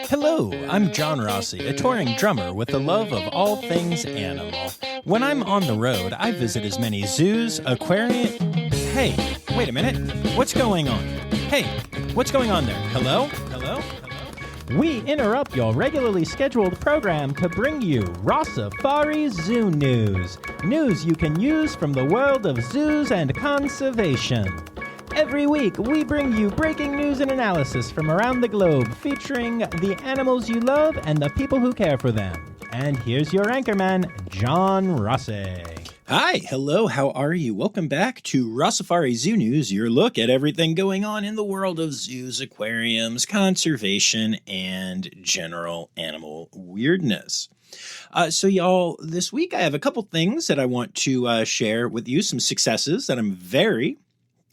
Hello, I'm John Rossi, a touring drummer with the love of all things animal. When I'm on the road, I visit as many zoos, aquariums... Hey, wait a minute. What's going on? Hey, what's going on there? Hello? Hello? Hello? We interrupt your regularly scheduled program to bring you Rossifari Zoo news. News you can use from the world of zoos and conservation. Every week, we bring you breaking news and analysis from around the globe, featuring the animals you love and the people who care for them. And here's your anchorman, John Rossi. Hi, hello, how are you? Welcome back to Rossifari Zoo News, your look at everything going on in the world of zoos, aquariums, conservation, and general animal weirdness. So y'all, this week I have a couple things that I want to share with you, some successes that I'm very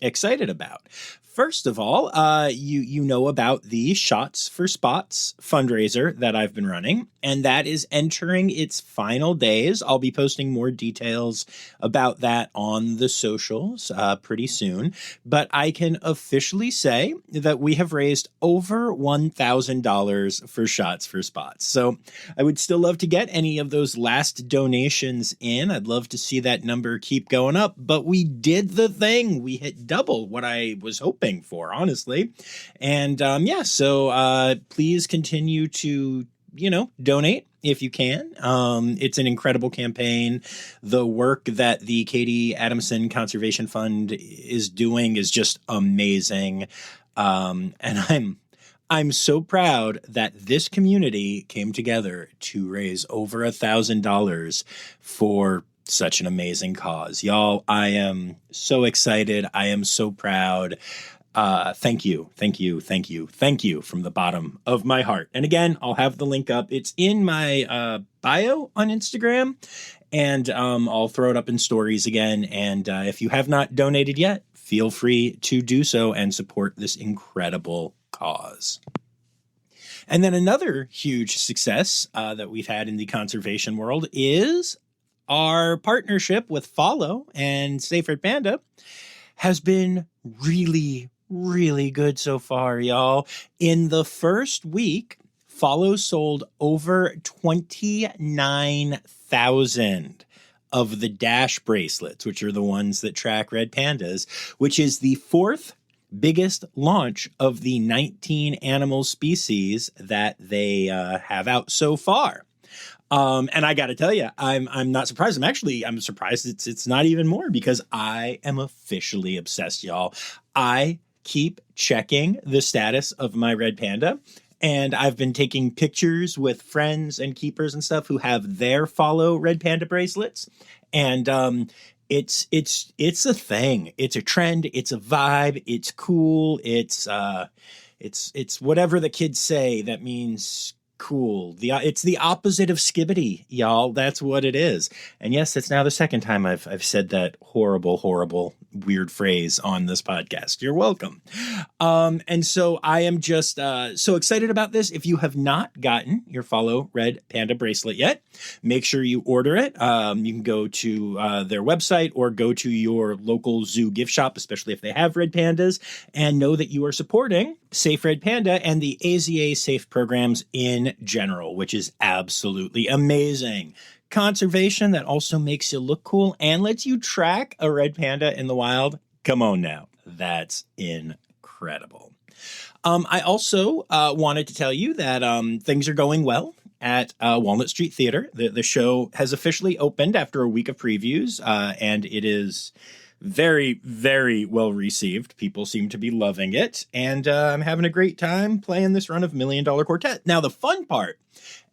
excited about. First of all, you know about the Shots for Spots fundraiser that I've been running, and that is entering its final days. I'll be posting more details about that on the socials pretty soon, but I can officially say that we have raised over $1,000 for Shots for Spots. So I would still love to get any of those last donations in. I'd love to see that number keep going up, but we did the thing. We hit double what I was hoping for, honestly. And so please continue to, donate if you can. It's an incredible campaign. The work that the Katie Adamson Conservation Fund is doing is just amazing. And I'm so proud that this community came together to raise over $1,000 for such an amazing cause. Y'all, I am so excited. I am so proud. Thank you from the bottom of my heart. And again, I'll have the link up. It's in my bio on Instagram, and I'll throw it up in stories again. And if you have not donated yet, feel free to do so and support this incredible cause. And then another huge success that we've had in the conservation world is our partnership with Follow and Safe Red Panda has been really good so far, y'all. In the first week, Follow sold over 29,000 of the Dash bracelets, which are the ones that track red pandas, which is the fourth biggest launch of the 19 animal species that they have out so far. And I got to tell you, I'm not surprised. I'm surprised it's not even more, because I am officially obsessed, y'all. I keep checking the status of my red panda, and I've been taking pictures with friends and keepers and stuff who have their Follow red panda bracelets. And it's a thing. It's a trend. It's a vibe. It's cool. It's whatever the kids say that means cool. It's the opposite of skibbity, y'all. That's what it is. And yes, it's now the second time I've said that horrible, weird phrase on this podcast. You're welcome. And so I am just so excited about this. If you have not gotten your Follow Red Panda bracelet yet, make sure you order it. You can go to their website or go to your local zoo gift shop, especially if they have red pandas, and know that you are supporting Safe Red Panda and the AZA Safe programs in general, which is absolutely amazing. Conservation that also makes you look cool and lets you track a red panda in the wild. Come on now. That's incredible. I also wanted to tell you that things are going well at Walnut Street Theater. The show has officially opened after a week of previews, and it is very well received. People seem to be loving it, and I'm having a great time playing this run of $1 Million Quartet. Now, the fun part,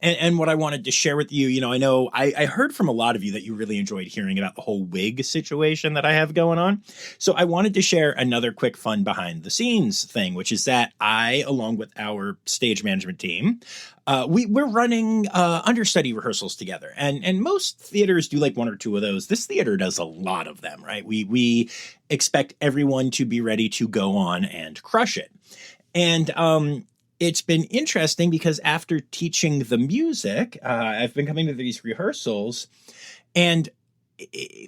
and what I wanted to share with you, I know I heard from a lot of you that you really enjoyed hearing about the whole wig situation that I have going on. So I wanted to share another quick fun behind the scenes thing, which is that I, along with our stage management team, we're running understudy rehearsals together, and most theaters do like one or two of those. This theater does a lot of them, right? We expect everyone to be ready to go on and crush it. And it's been interesting because after teaching the music, I've been coming to these rehearsals, and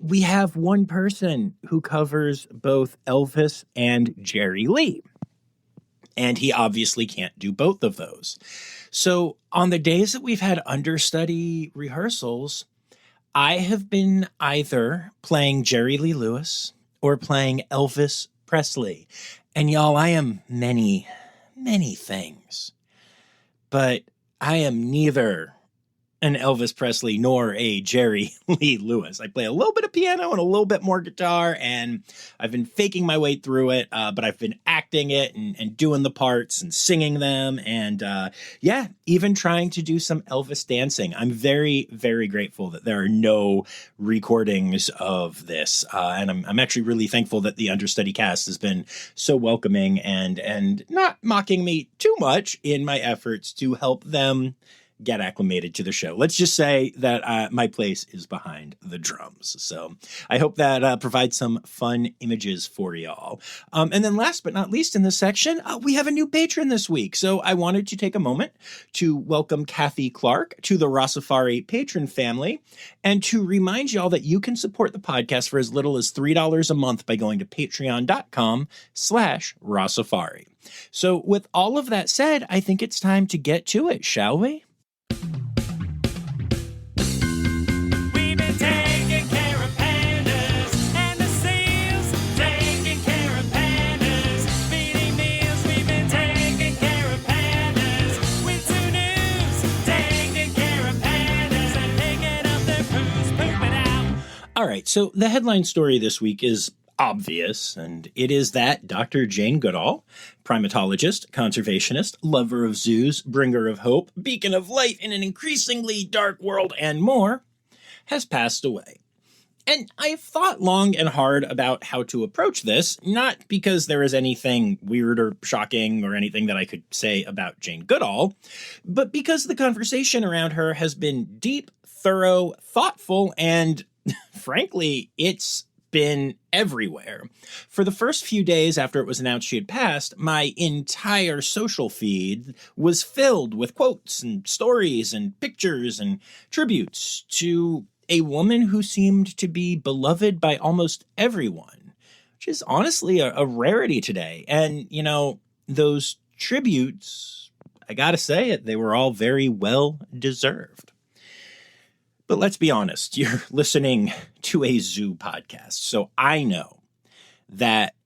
we have one person who covers both Elvis and Jerry Lee. And he obviously can't do both of those. So on the days that we've had understudy rehearsals, I have been either playing Jerry Lee Lewis or playing Elvis Presley. And y'all, I am many, many things, but I am neither an Elvis Presley nor a Jerry Lee Lewis. I play a little bit of piano and a little bit more guitar, and I've been faking my way through it, but I've been acting it and doing the parts and singing them, and even trying to do some Elvis dancing. I'm very, very grateful that there are no recordings of this, and I'm actually really thankful that the understudy cast has been so welcoming and not mocking me too much in my efforts to help them get acclimated to the show. Let's just say that my place is behind the drums. So I hope that provides some fun images for y'all. And then last but not least in this section, we have a new patron this week. So I wanted to take a moment to welcome Kathy Clark to the Rossifari patron family and to remind y'all that you can support the podcast for as little as $3 a month by going to patreon.com/Rossifari. So with all of that said, I think it's time to get to it, shall we? All right, so the headline story this week is obvious, and it is that Dr. Jane Goodall, primatologist, conservationist, lover of zoos, bringer of hope, beacon of light in an increasingly dark world, and more, has passed away. And I've thought long and hard about how to approach this, not because there is anything weird or shocking or anything that I could say about Jane Goodall, but because the conversation around her has been deep, thorough, thoughtful, and frankly, it's been everywhere. For the first few days after it was announced she had passed, my entire social feed was filled with quotes and stories and pictures and tributes to a woman who seemed to be beloved by almost everyone, which is honestly a rarity today. And, you know, those tributes, I gotta say it, they were all very well deserved. But let's be honest, you're listening to a zoo podcast. So I know that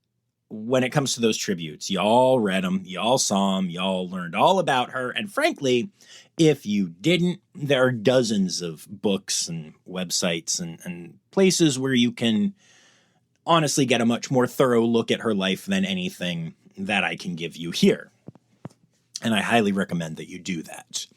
when it comes to those tributes, y'all read them, y'all saw them, y'all learned all about her. And frankly, if you didn't, there are dozens of books and websites and places where you can honestly get a much more thorough look at her life than anything that I can give you here. And I highly recommend that you do that.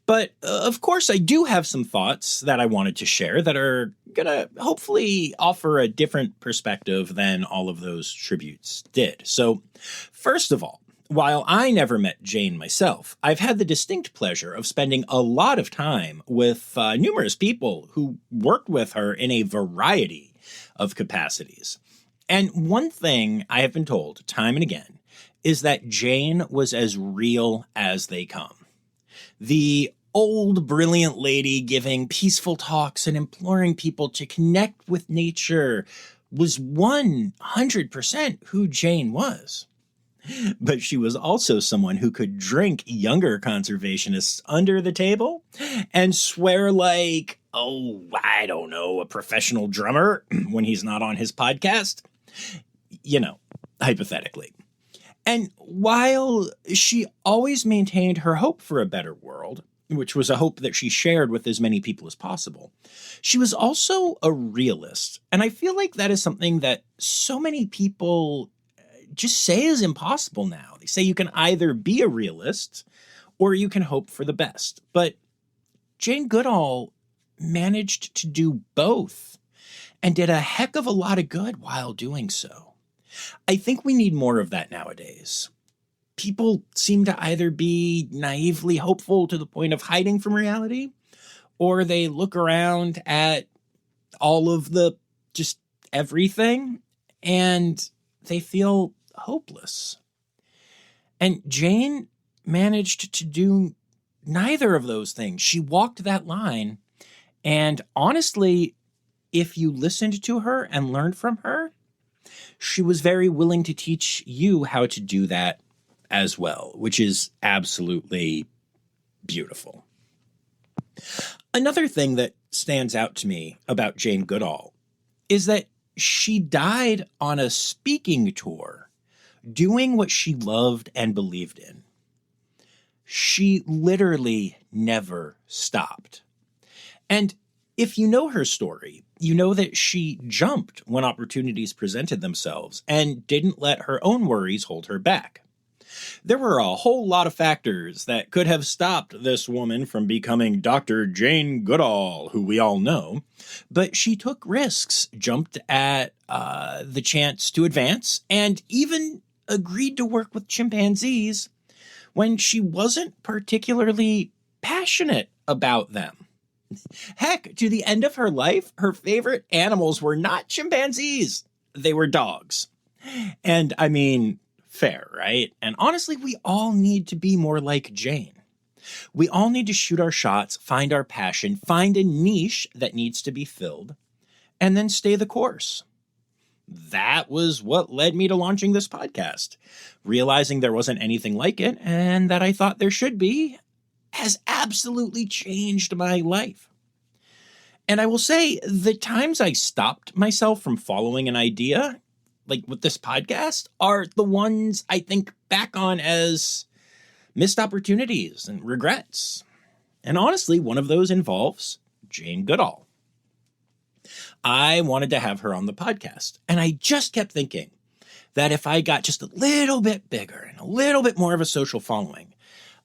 But of course, I do have some thoughts that I wanted to share that are going to hopefully offer a different perspective than all of those tributes did. So first of all, while I never met Jane myself, I've had the distinct pleasure of spending a lot of time with numerous people who worked with her in a variety of capacities. And one thing I have been told time and again is that Jane was as real as they come. The old, brilliant lady giving peaceful talks and imploring people to connect with nature was 100% who Jane was. But she was also someone who could drink younger conservationists under the table and swear like, oh, I don't know, a professional drummer when he's not on his podcast. You know, hypothetically. And while she always maintained her hope for a better world, which was a hope that she shared with as many people as possible, she was also a realist. And I feel like that is something that so many people just say is impossible now. They say you can either be a realist or you can hope for the best. But Jane Goodall managed to do both and did a heck of a lot of good while doing so. I think we need more of that nowadays. People seem to either be naively hopeful to the point of hiding from reality, or they look around at all of the just everything and they feel hopeless. And Jane managed to do neither of those things. She walked that line. And honestly, if you listened to her and learned from her, she was very willing to teach you how to do that as well, which is absolutely beautiful. Another thing that stands out to me about Jane Goodall is that she died on a speaking tour, doing what she loved and believed in. She literally never stopped. And if you know her story, you know that she jumped when opportunities presented themselves and didn't let her own worries hold her back. There were a whole lot of factors that could have stopped this woman from becoming Dr. Jane Goodall, who we all know, but she took risks, jumped at the chance to advance, and even agreed to work with chimpanzees when she wasn't particularly passionate about them. Heck, to the end of her life, her favorite animals were not chimpanzees. They were dogs. And I mean, fair, right? And honestly, we all need to be more like Jane. We all need to shoot our shots, find our passion, find a niche that needs to be filled, and then stay the course. That was what led me to launching this podcast. Realizing there wasn't anything like it and that I thought there should be has absolutely changed my life. And I will say the times I stopped myself from following an idea, like with this podcast, are the ones I think back on as missed opportunities and regrets. And honestly, one of those involves Jane Goodall. I wanted to have her on the podcast, and I just kept thinking that if I got just a little bit bigger and a little bit more of a social following,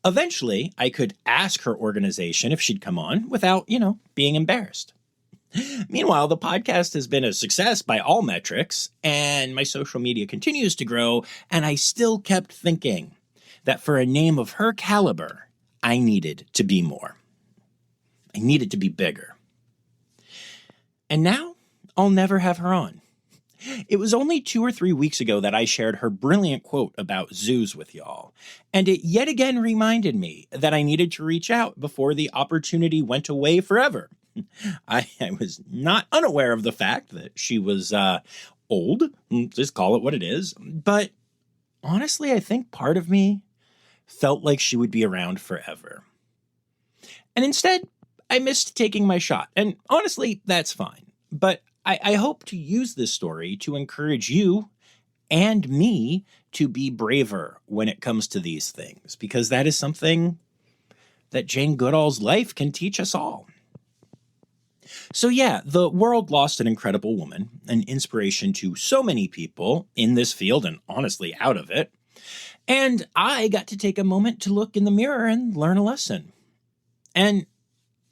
eventually I could ask her organization if she'd come on without, being embarrassed. Meanwhile, the podcast has been a success by all metrics, and my social media continues to grow, and I still kept thinking that for a name of her caliber, I needed to be more. I needed to be bigger. And now, I'll never have her on. It was only 2 or 3 weeks ago that I shared her brilliant quote about zoos with y'all, and it yet again reminded me that I needed to reach out before the opportunity went away forever. I was not unaware of the fact that she was old, just call it what it is, but honestly, I think part of me felt like she would be around forever. And instead, I missed taking my shot, and honestly, that's fine. But I hope to use this story to encourage you and me to be braver when it comes to these things, because that is something that Jane Goodall's life can teach us all. So yeah, the world lost an incredible woman, an inspiration to so many people in this field and honestly out of it. And I got to take a moment to look in the mirror and learn a lesson. And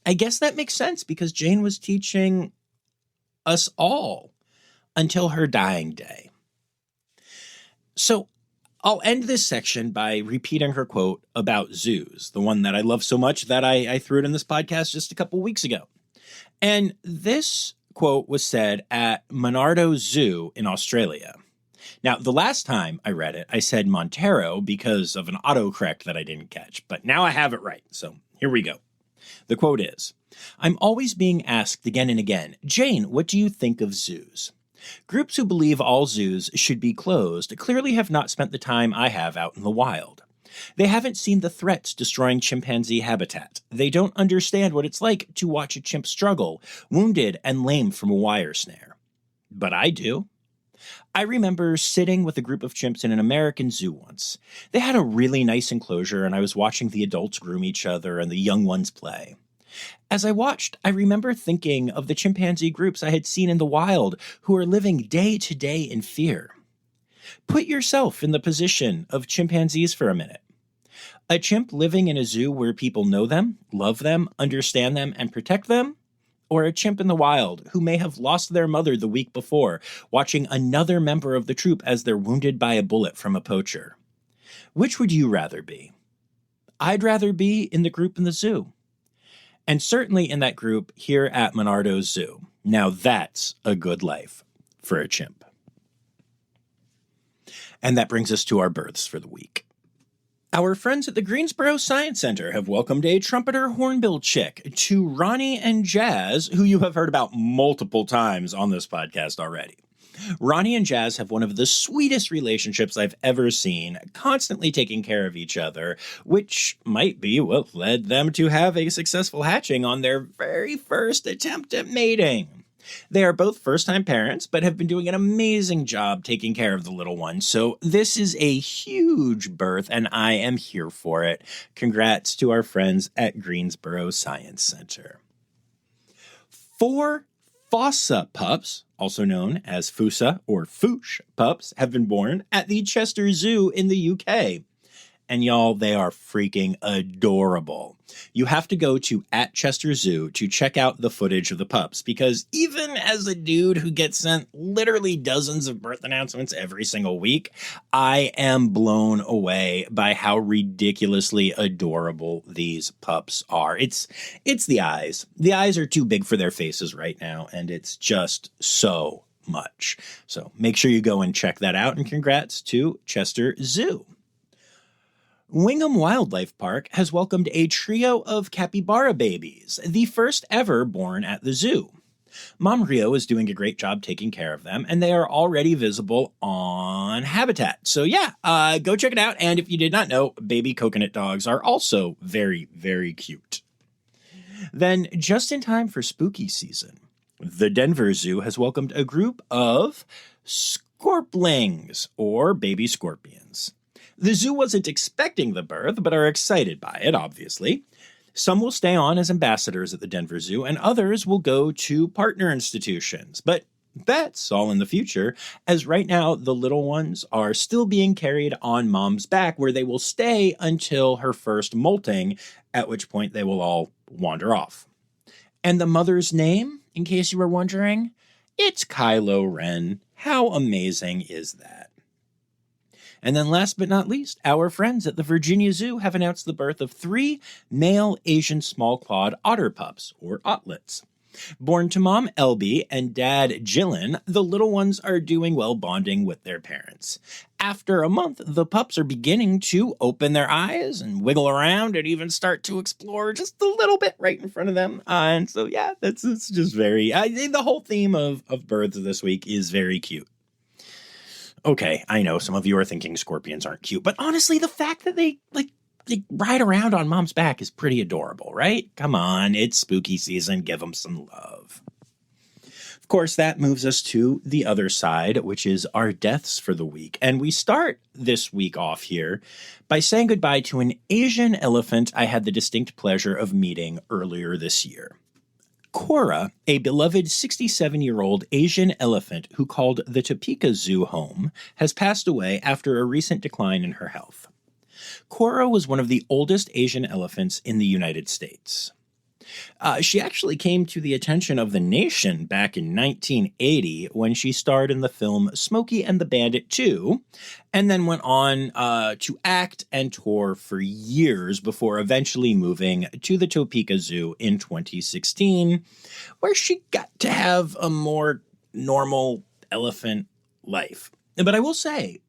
I guess that makes sense because Jane was teaching us all until her dying day. So I'll end this section by repeating her quote about zoos, the one that I love so much that I threw it in this podcast just a couple weeks ago. And this quote was said at Monarch Zoo in Australia. Now, the last time I read it, I said Montero because of an autocorrect that I didn't catch, but now I have it right. So here we go. The quote is, "I'm always being asked again and again, Jane, what do you think of zoos? Groups who believe all zoos should be closed clearly have not spent the time I have out in the wild. They haven't seen the threats destroying chimpanzee habitat. They don't understand what it's like to watch a chimp struggle, wounded and lame from a wire snare. But I do. I remember sitting with a group of chimps in an American zoo once. They had a really nice enclosure, and I was watching the adults groom each other and the young ones play. As I watched, I remember thinking of the chimpanzee groups I had seen in the wild who are living day to day in fear. Put yourself in the position of chimpanzees for a minute. A chimp living in a zoo where people know them, love them, understand them, and protect them, or a chimp in the wild who may have lost their mother the week before, watching another member of the troop as they're wounded by a bullet from a poacher. Which would you rather be? I'd rather be in the group in the zoo. And certainly in that group here at Monarch Zoo. Now that's a good life for a chimp." And that brings us to our births for the week. Our friends at the Greensboro Science Center have welcomed a trumpeter hornbill chick to Ronnie and Jazz, who you have heard about multiple times on this podcast already. Ronnie and Jazz have one of the sweetest relationships I've ever seen, constantly taking care of each other, which might be what led them to have a successful hatching on their very first attempt at mating. They are both first-time parents, but have been doing an amazing job taking care of the little one, so this is a huge birth, and I am here for it. Congrats to our friends at Greensboro Science Center. 4 Fossa pups, also known as Fusa or Foosh pups, have been born at the Chester Zoo in the UK. And y'all, they are freaking adorable. You have to go to @Chester Zoo to check out the footage of the pups, because even as a dude who gets sent literally dozens of birth announcements every single week, I am blown away by how ridiculously adorable these pups are. It's the eyes. The eyes are too big for their faces right now, and it's just so much. So make sure you go and check that out, and congrats to Chester Zoo. Wingham Wildlife Park has welcomed a trio of capybara babies, the first ever born at the zoo. Mom Rio is doing a great job taking care of them, and they are already visible on Habitat. So yeah, go check it out. And if you did not know, baby coconut dogs are also very, very cute. Then, just in time for spooky season, the Denver Zoo has welcomed a group of scorplings, or baby scorpions. The zoo wasn't expecting the birth, but are excited by it, obviously. Some will stay on as ambassadors at the Denver Zoo, and others will go to partner institutions. But that's all in the future, as right now the little ones are still being carried on Mom's back, where they will stay until her first molting, at which point they will all wander off. And the mother's name, in case you were wondering, it's Kylo Ren. How amazing is that? And then last but not least, our friends at the Virginia Zoo have announced the birth of 3 male Asian small-clawed otter pups, or ottlets. Born to Mom Elby and Dad Jillian, the little ones are doing well bonding with their parents. After a month, the pups are beginning to open their eyes and wiggle around and even start to explore just a little bit right in front of them. And so, yeah, it's just very... the whole theme of births this week is very cute. Okay, I know some of you are thinking scorpions aren't cute, but honestly, the fact that they ride around on Mom's back is pretty adorable, right? Come on, it's spooky season. Give them some love. Of course, that moves us to the other side, which is our deaths for the week. And we start this week off here by saying goodbye to an Asian elephant I had the distinct pleasure of meeting earlier this year. Cora, a beloved 67-year-old Asian elephant who called the Topeka Zoo home, has passed away after a recent decline in her health. Cora was one of the oldest Asian elephants in the United States. She actually came to the attention of the nation back in 1980 when she starred in the film Smokey and the Bandit 2, and then went on to act and tour for years before eventually moving to the Topeka Zoo in 2016, where she got to have a more normal elephant life. But I will say,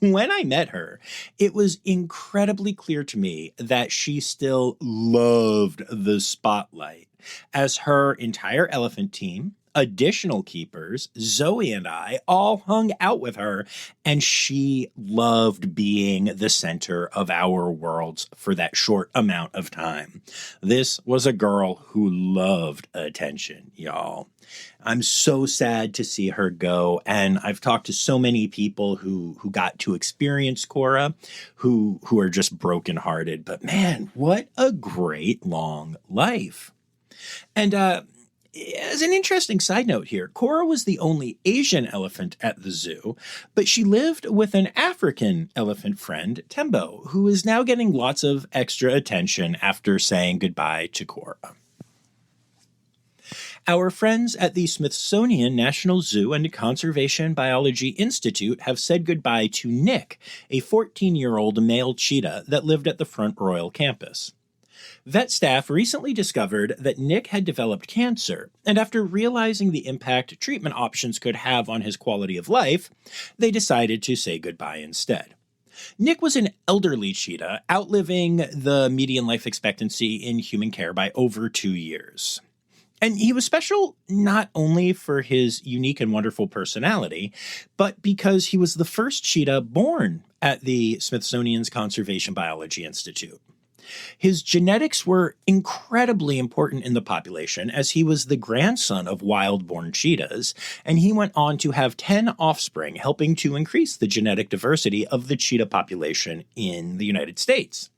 when I met her, it was incredibly clear to me that she still loved the spotlight, as her entire elephant team, additional keepers, Zoe and I all hung out with her, and she loved being the center of our worlds for that short amount of time. This was a girl who loved attention, y'all. I'm so sad to see her go, and I've talked to so many people who got to experience Cora, who are just brokenhearted. But man, what a great long life. And as an interesting side note here, Cora was the only Asian elephant at the zoo, but she lived with an African elephant friend, Tembo, who is now getting lots of extra attention after saying goodbye to Cora. Our friends at the Smithsonian National Zoo and Conservation Biology Institute have said goodbye to Nick, a 14-year-old male cheetah that lived at the Front Royal campus. Vet staff recently discovered that Nick had developed cancer, and after realizing the impact treatment options could have on his quality of life, they decided to say goodbye instead. Nick was an elderly cheetah, outliving the median life expectancy in human care by over 2 years. And he was special not only for his unique and wonderful personality, but because he was the first cheetah born at the Smithsonian's Conservation Biology Institute. His genetics were incredibly important in the population as he was the grandson of wild-born cheetahs, and he went on to have 10 offspring, helping to increase the genetic diversity of the cheetah population in the United States.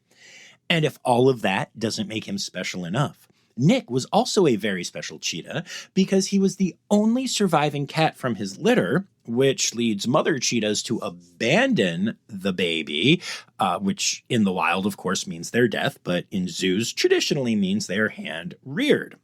And if all of that doesn't make him special enough, Nick was also a very special cheetah because he was the only surviving cat from his litter, which leads mother cheetahs to abandon the baby, which in the wild, of course, means their death, but in zoos traditionally means they are hand-reared.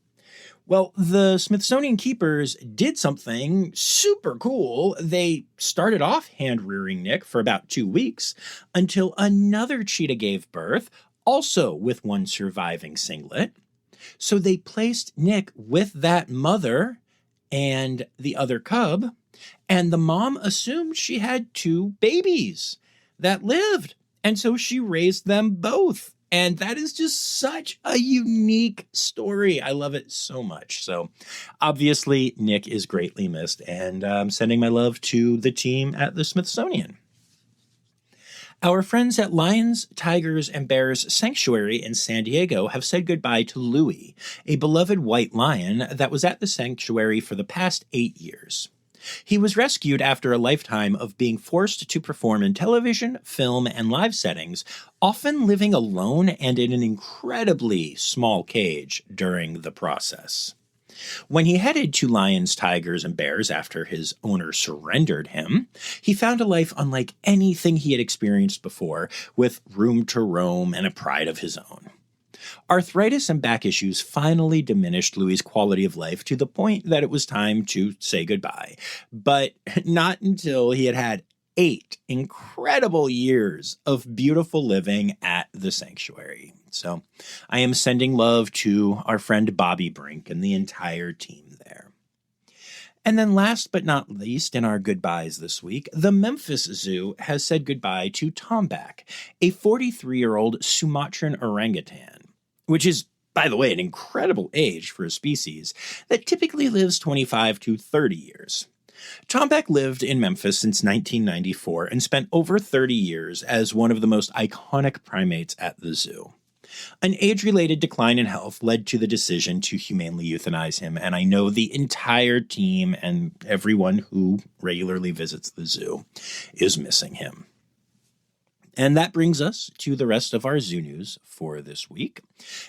Well, the Smithsonian keepers did something super cool. They started off hand-rearing Nick for about 2 weeks until another cheetah gave birth, also with one surviving singlet. So they placed Nick with that mother and the other cub, and the mom assumed she had 2 babies that lived. And so she raised them both. And that is just such a unique story. I love it so much. So obviously, Nick is greatly missed, and I'm sending my love to the team at the Smithsonian. Our friends at Lions, Tigers, and Bears Sanctuary in San Diego have said goodbye to Louie, a beloved white lion that was at the sanctuary for the past 8 years. He was rescued after a lifetime of being forced to perform in television, film, and live settings, often living alone and in an incredibly small cage during the process. When he headed to Lions, Tigers, and Bears after his owner surrendered him, he found a life unlike anything he had experienced before, with room to roam and a pride of his own. Arthritis and back issues finally diminished Louie's quality of life to the point that it was time to say goodbye, but not until he had had 8 incredible years of beautiful living at the sanctuary. So I am sending love to our friend Bobby Brink and the entire team there. And then last but not least in our goodbyes this week, the Memphis Zoo has said goodbye to Tombak, a 43-year-old Sumatran orangutan, which is, by the way, an incredible age for a species that typically lives 25 to 30 years. Tombak lived in Memphis since 1994 and spent over 30 years as one of the most iconic primates at the zoo. An age-related decline in health led to the decision to humanely euthanize him, and I know the entire team and everyone who regularly visits the zoo is missing him. And that brings us to the rest of our zoo news for this week.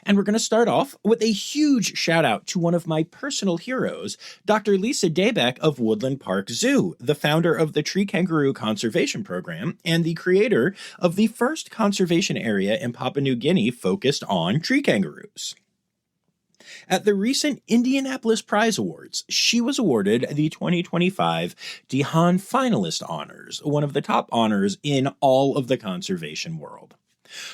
And we're going to start off with a huge shout out to one of my personal heroes, Dr. Lisa Daybeck of Woodland Park Zoo, the founder of the Tree Kangaroo Conservation Program and the creator of the first conservation area in Papua New Guinea focused on tree kangaroos. At the recent Indianapolis Prize Awards, she was awarded the 2025 DeHaan Finalist Honors, one of the top honors in all of the conservation world.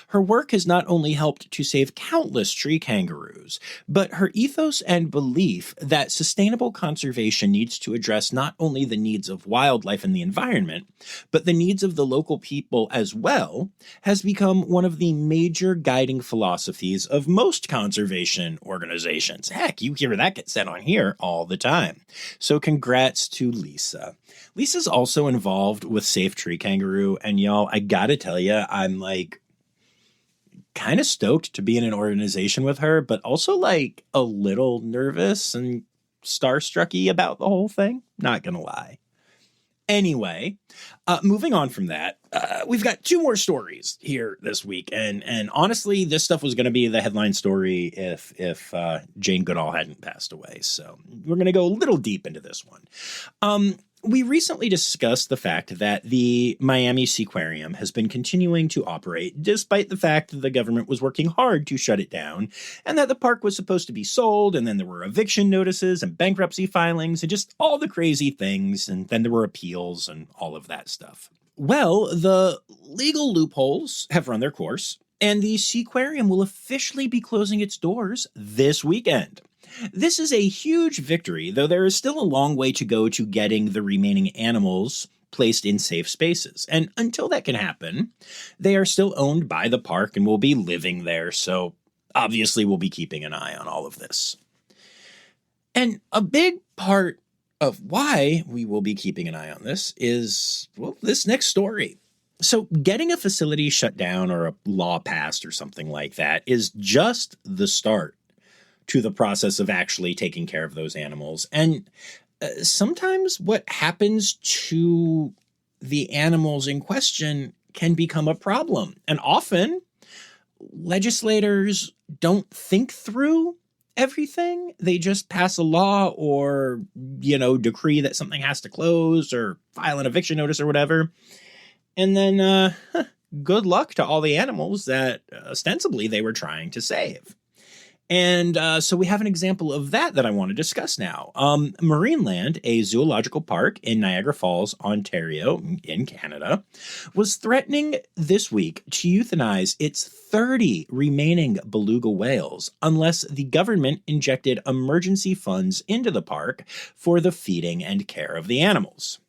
Her work has not only helped to save countless tree kangaroos, but her ethos and belief that sustainable conservation needs to address not only the needs of wildlife and the environment, but the needs of the local people as well, has become one of the major guiding philosophies of most conservation organizations. Heck, you hear that get said on here all the time. So congrats to Lisa. Lisa's also involved with Safe Tree Kangaroo, and y'all, I gotta tell you, I'm kind of stoked to be in an organization with her, but also a little nervous and starstrucky about the whole thing. Not gonna lie. Anyway, moving on from that, we've got 2 more stories here this week, and honestly, this stuff was going to be the headline story if Jane Goodall hadn't passed away. So we're going to go a little deep into this one. We recently discussed the fact that the Miami Seaquarium has been continuing to operate despite the fact that the government was working hard to shut it down, and that the park was supposed to be sold, and then there were eviction notices and bankruptcy filings and just all the crazy things, and then there were appeals and all of that stuff. Well, the legal loopholes have run their course, and the Seaquarium will officially be closing its doors this weekend. This is a huge victory, though there is still a long way to go to getting the remaining animals placed in safe spaces. And until that can happen, they are still owned by the park and will be living there, so obviously we'll be keeping an eye on all of this. And a big part of why we will be keeping an eye on this is, well, this next story. So getting a facility shut down or a law passed or something like that is just the start to the process of actually taking care of those animals. And sometimes what happens to the animals in question can become a problem. And often legislators don't think through everything. They just pass a law or, decree that something has to close or file an eviction notice or whatever. And then good luck to all the animals that ostensibly they were trying to save. And so we have an example of that I want to discuss now. Marineland, a zoological park in Niagara Falls, Ontario, in Canada, was threatening this week to euthanize its 30 remaining beluga whales unless the government injected emergency funds into the park for the feeding and care of the animals.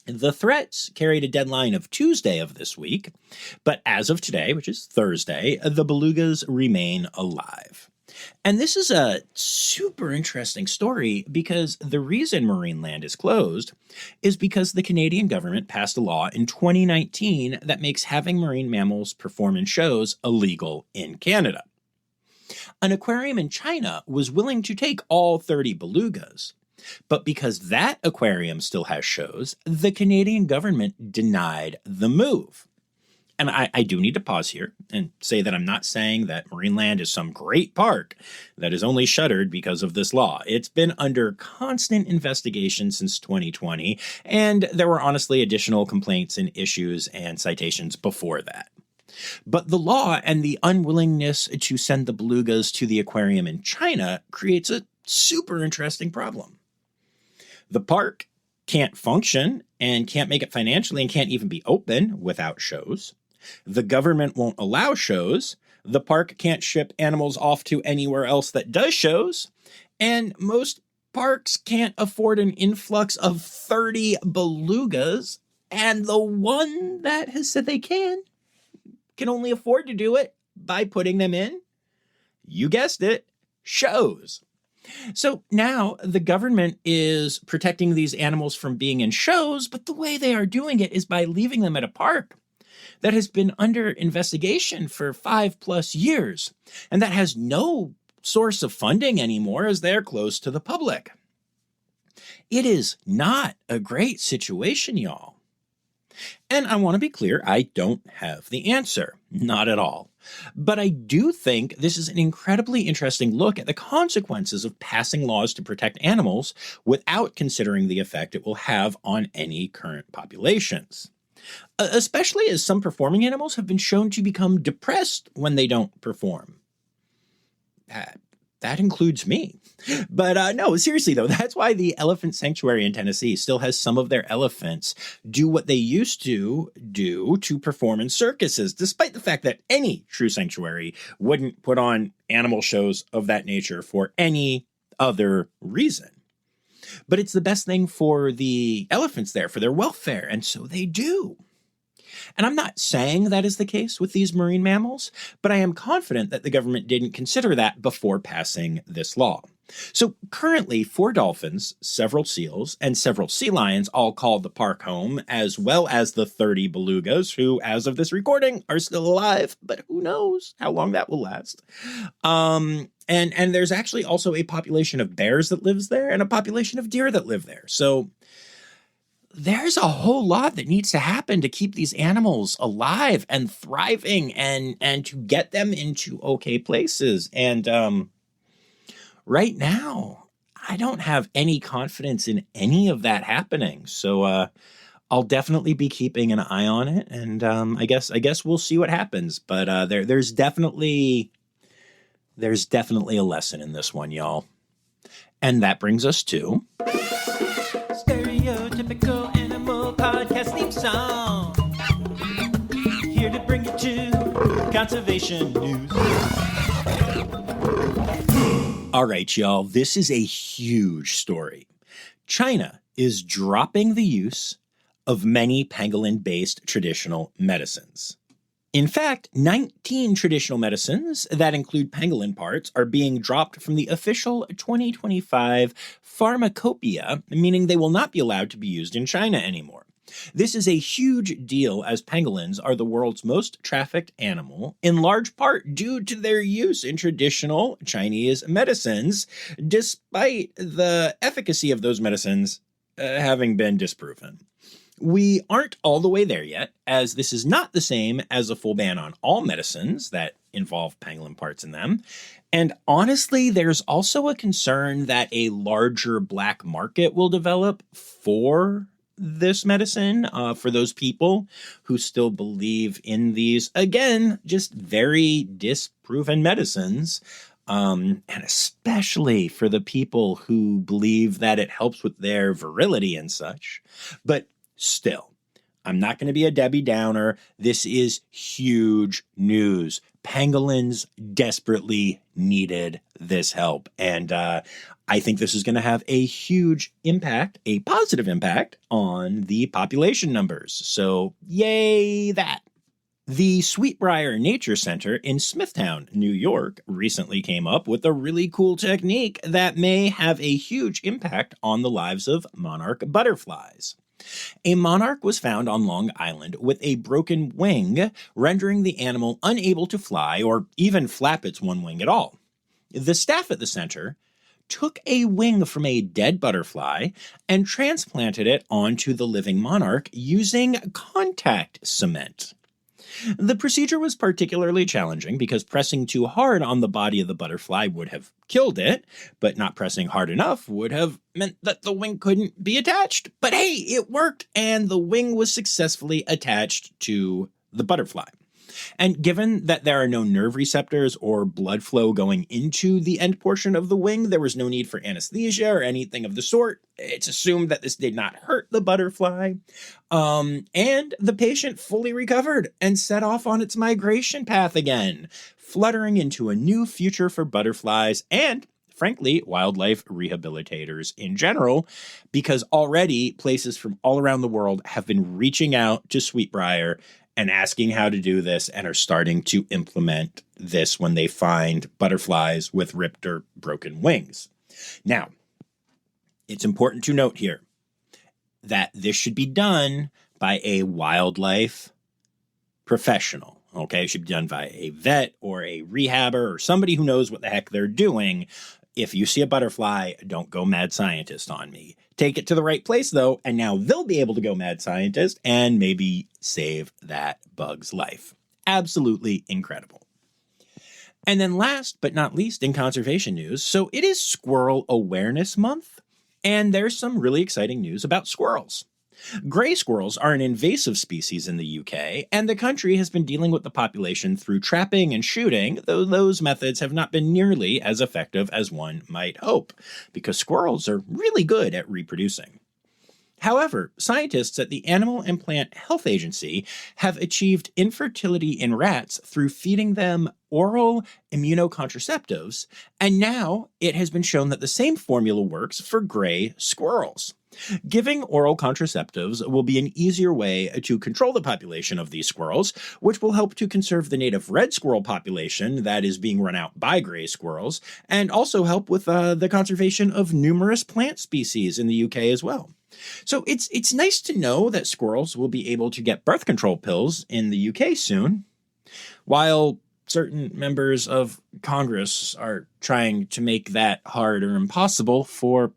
The threats carried a deadline of Tuesday of this week, but as of today, which is Thursday, the belugas remain alive. And this is a super interesting story because the reason Marineland is closed is because the Canadian government passed a law in 2019 that makes having marine mammals perform in shows illegal in Canada. An aquarium in China was willing to take all 30 belugas, but because that aquarium still has shows, the Canadian government denied the move. And I do need to pause here and say that I'm not saying that Marineland is some great park that is only shuttered because of this law. It's been under constant investigation since 2020, and there were honestly additional complaints and issues and citations before that. But the law and the unwillingness to send the belugas to the aquarium in China creates a super interesting problem. The park can't function and can't make it financially and can't even be open without shows. The government won't allow shows. The park can't ship animals off to anywhere else that does shows. And most parks can't afford an influx of 30 belugas. And the one that has said they can only afford to do it by putting them in, you guessed it, shows. So now the government is protecting these animals from being in shows, but the way they are doing it is by leaving them at a park that has been under investigation for 5+ years, and that has no source of funding anymore as they're closed to the public. It is not a great situation, y'all. And I want to be clear, I don't have the answer. Not at all. But I do think this is an incredibly interesting look at the consequences of passing laws to protect animals without considering the effect it will have on any current populations. Especially as some performing animals have been shown to become depressed when they don't perform. That includes me. But no, seriously though, that's why the elephant sanctuary in Tennessee still has some of their elephants do what they used to do to perform in circuses, despite the fact that any true sanctuary wouldn't put on animal shows of that nature for any other reason. But it's the best thing for the elephants there, for their welfare, and so they do. And I'm not saying that is the case with these marine mammals, but I am confident that the government didn't consider that before passing this law. So currently, 4 dolphins, several seals, and several sea lions all call the park home, as well as the 30 belugas, who, as of this recording, are still alive, but who knows how long that will last. And there's actually also a population of bears that lives there and a population of deer that live there. So there's a whole lot that needs to happen to keep these animals alive and thriving and to get them into okay places. And right now, I don't have any confidence in any of that happening. So I'll definitely be keeping an eye on it. And I guess we'll see what happens. But there's definitely a lesson in this one, y'all. And that brings us to Stereotypical Animal Podcast theme song. Here to bring you to conservation news. All right, y'all, this is a huge story. China is dropping the use of many pangolin-based traditional medicines. In fact, 19 traditional medicines that include pangolin parts are being dropped from the official 2025 pharmacopoeia, meaning they will not be allowed to be used in China anymore. This is a huge deal as pangolins are the world's most trafficked animal, in large part due to their use in traditional Chinese medicines, despite the efficacy of those medicines having been disproven. We aren't all the way there yet, as this is not the same as a full ban on all medicines that involve pangolin parts in them. And honestly, there's also a concern that a larger black market will develop for this medicine, for those people who still believe in these, again, just very disproven medicines. And especially for the people who believe that it helps with their virility and such. But still, I'm not going to be a Debbie Downer. This is huge news. Pangolins desperately needed this help. And I think this is going to have a huge impact, a positive impact on the population numbers. So yay that. The Sweetbriar Nature Center in Smithtown, New York, recently came up with a really cool technique that may have a huge impact on the lives of monarch butterflies. A monarch was found on Long Island with a broken wing, rendering the animal unable to fly or even flap its one wing at all. The staff at the center took a wing from a dead butterfly and transplanted it onto the living monarch using contact cement. The procedure was particularly challenging because pressing too hard on the body of the butterfly would have killed it, but not pressing hard enough would have meant that the wing couldn't be attached. But hey, it worked, and the wing was successfully attached to the butterfly. And given that there are no nerve receptors or blood flow going into the end portion of the wing, there was no need for anesthesia or anything of the sort. It's assumed that this did not hurt the butterfly. And the patient fully recovered and set off on its migration path again, fluttering into a new future for butterflies and, frankly, wildlife rehabilitators in general, because already places from all around the world have been reaching out to Sweetbriar and asking how to do this and are starting to implement this when they find butterflies with ripped or broken wings. Now, it's important to note here that this should be done by a wildlife professional. Okay, it should be done by a vet or a rehabber or somebody who knows what the heck they're doing. If you see a butterfly, don't go mad scientist on me. Take it to the right place, though, and now they'll be able to go mad scientist and maybe save that bug's life. Absolutely incredible. And then last but not least in conservation news, so it is Squirrel Awareness Month, and there's some really exciting news about squirrels. Gray squirrels are an invasive species in the UK, and the country has been dealing with the population through trapping and shooting, though those methods have not been nearly as effective as one might hope, because squirrels are really good at reproducing. However, scientists at the Animal and Plant Health Agency have achieved infertility in rats through feeding them oral immunocontraceptives, and now it has been shown that the same formula works for gray squirrels. Giving oral contraceptives will be an easier way to control the population of these squirrels, which will help to conserve the native red squirrel population that is being run out by gray squirrels, and also help with the conservation of numerous plant species in the UK as well. So it's nice to know that squirrels will be able to get birth control pills in the UK soon, while certain members of Congress are trying to make that hard or impossible for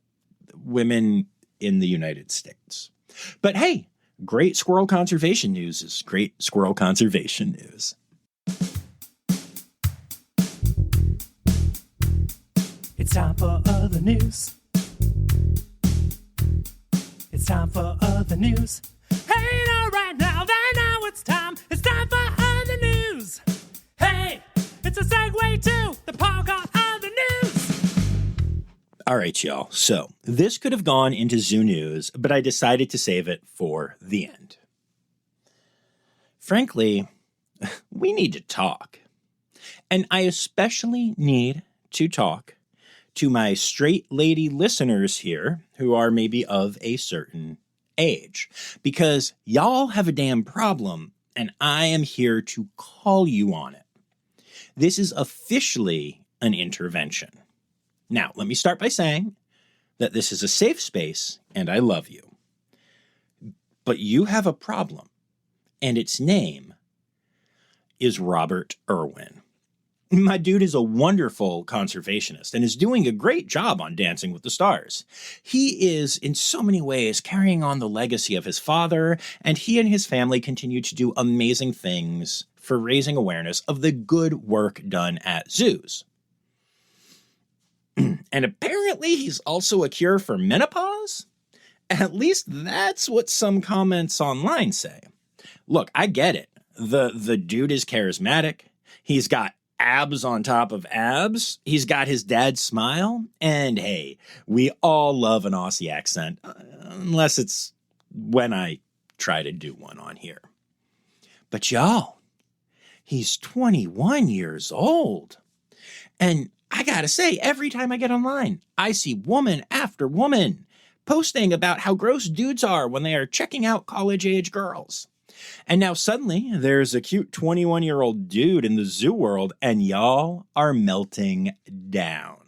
women in the United States. But hey, great squirrel conservation news is great squirrel conservation news. It's time for other news. It's time for other news. Hey, now, right now, it's time. It's time for other news. Hey, it's a segue to the part called other news. All right, y'all. So this could have gone into zoo news, but I decided to save it for the end. Frankly, we need to talk. And I especially need to talk to my straight lady listeners here who are maybe of a certain age, because y'all have a damn problem and I am here to call you on it. This is officially an intervention. Now, let me start by saying that this is a safe space, and I love you. But you have a problem, and its name is Robert Irwin. My dude is a wonderful conservationist and is doing a great job on Dancing with the Stars. He is, in so many ways, carrying on the legacy of his father, and he and his family continue to do amazing things for raising awareness of the good work done at zoos. And apparently he's also a cure for menopause? At least that's what some comments online say. Look, I get it. The dude is charismatic. He's got abs on top of abs. He's got his dad's smile. And hey, we all love an Aussie accent, unless it's when I try to do one on here. But y'all, he's 21 years old. And I gotta say, every time I get online, I see woman after woman posting about how gross dudes are when they are checking out college-age girls. And now suddenly, there's a cute 21-year-old dude in the zoo world, and y'all are melting down.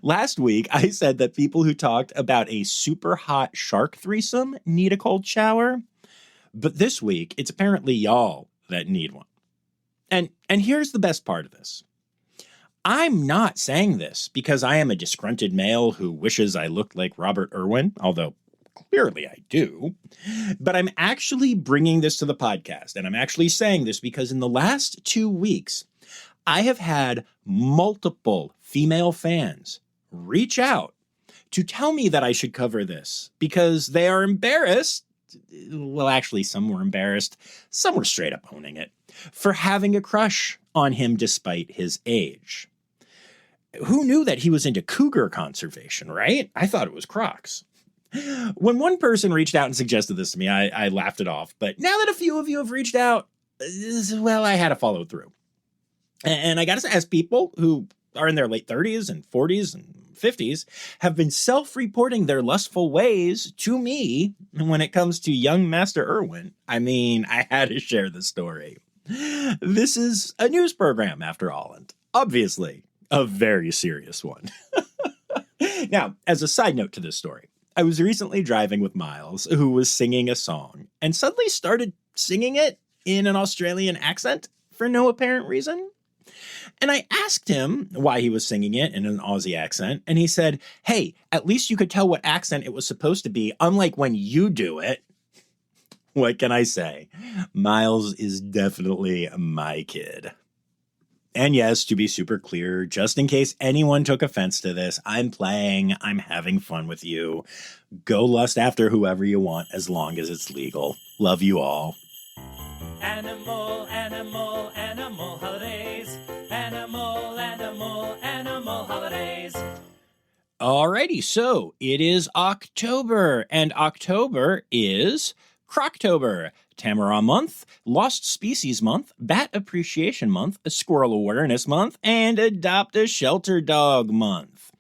Last week, I said that people who talked about a super hot shark threesome need a cold shower. But this week, it's apparently y'all that need one. And here's the best part of this. I'm not saying this because I am a disgruntled male who wishes I looked like Robert Irwin, although clearly I do. But I'm actually bringing this to the podcast, and I'm actually saying this because in the last 2 weeks, I have had multiple female fans reach out to tell me that I should cover this because they are embarrassed. Well, actually, some were embarrassed. Some were straight up owning it for having a crush on him despite his age. Who knew that he was into cougar conservation, right? I thought it was Crocs. When one person reached out and suggested this to me, I laughed it off. But now that a few of you have reached out, well, I had to follow through. And I got to say, as people who are in their late 30s and 40s and 50s have been self-reporting their lustful ways to me when it comes to young Master Irwin, I mean, I had to share the story. This is a news program, after all, and obviously a very serious one. Now, as a side note to this story, I was recently driving with Miles, who was singing a song, and suddenly started singing it in an Australian accent for no apparent reason. And I asked him why he was singing it in an Aussie accent, and he said, hey, at least you could tell what accent it was supposed to be, unlike when you do it. What can I say? Miles is definitely my kid. And yes, to be super clear, just in case anyone took offense to this, I'm playing, I'm having fun with you. Go lust after whoever you want as long as it's legal. Love you all. Animal, animal, animal holidays. Animal, animal, animal holidays. Alrighty, so it is October, and October is Croctober, Tamara Month, Lost Species Month, Bat Appreciation Month, Squirrel Awareness Month, and Adopt a Shelter Dog Month.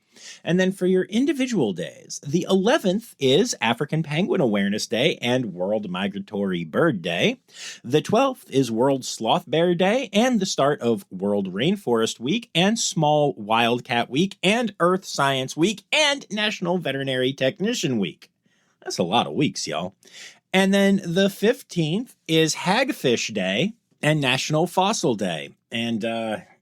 And then for your individual days, the 11th is African Penguin Awareness Day and World Migratory Bird Day. The 12th is World Sloth Bear Day and the start of World Rainforest Week and Small Wildcat Week and Earth Science Week and National Veterinary Technician Week. That's a lot of weeks, y'all. And then the 15th is Hagfish Day and National Fossil Day. And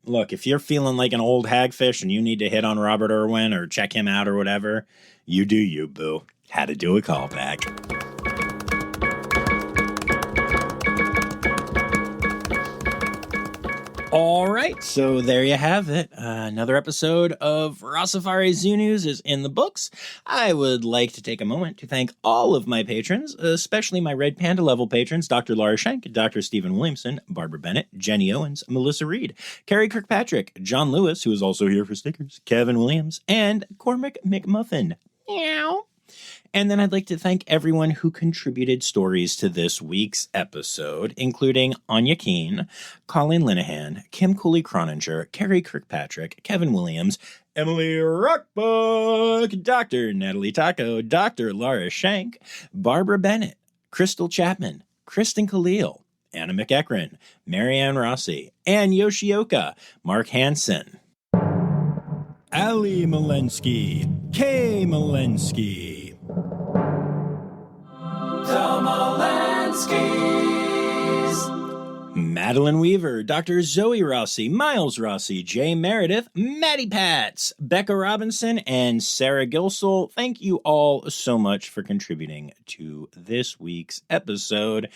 look, if you're feeling like an old hagfish and you need to hit on Robert Irwin or check him out or whatever, you do you, boo. Had to do a callback. All right, so there you have it. Another episode of Rossifari Zoo News is in the books. I would like to take a moment to thank all of my patrons, especially my Red Panda level patrons, Dr. Laura Schenk, Dr. Stephen Williamson, Barbara Bennett, Jenny Owens, Melissa Reed, Carrie Kirkpatrick, John Lewis, who is also here for stickers, Kevin Williams, and Cormac McMuffin. Meow. And then I'd like to thank everyone who contributed stories to this week's episode, including Anya Keene, Colleen Linehan, Kim Cooley-Croninger, Carrie Kirkpatrick, Kevin Williams, Emily Rockbook, Dr. Natalie Taco, Dr. Laura Schenk, Barbara Bennett, Crystal Chapman, Kristen Khalil, Anna McEachran, Marianne Rossi, Ann Yoshioka, Mark Hansen, Ali Malensky, Kay Malensky, The Malenskys. Madeline Weaver, Dr. Zoe Rossi, Miles Rossi, Jay Meredith, Maddie Patz, Becca Robinson, and Sarah Gilsel. Thank you all so much for contributing to this week's episode.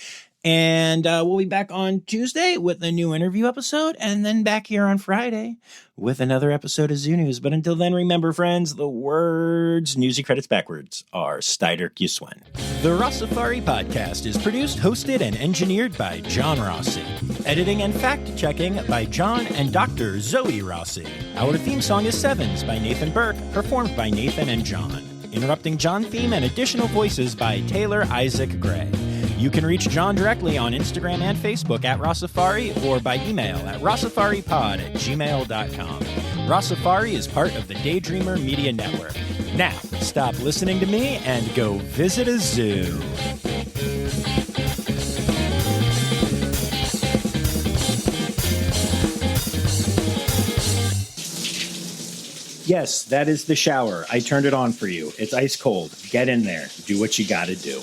And we'll be back on Tuesday with a new interview episode, and then back here on Friday with another episode of Zoo News. But until then, remember, friends, the words Newsy Credits Backwards are Steider Kuswen. The Rossifari podcast is produced, hosted, and engineered by John Rossi. Editing and fact-checking by John and Dr. Zoe Rossi. Our theme song is Sevens by Nathan Burke, performed by Nathan and John. Interrupting John theme and additional voices by Taylor Isaac Gray. You can reach John directly on Instagram and Facebook at Rossifari or by email at rossifaripod@gmail.com. Rossifari is part of the Daydreamer Media Network. Now, stop listening to me and go visit a zoo. Yes, that is the shower. I turned it on for you. It's ice cold. Get in there. Do what you gotta do.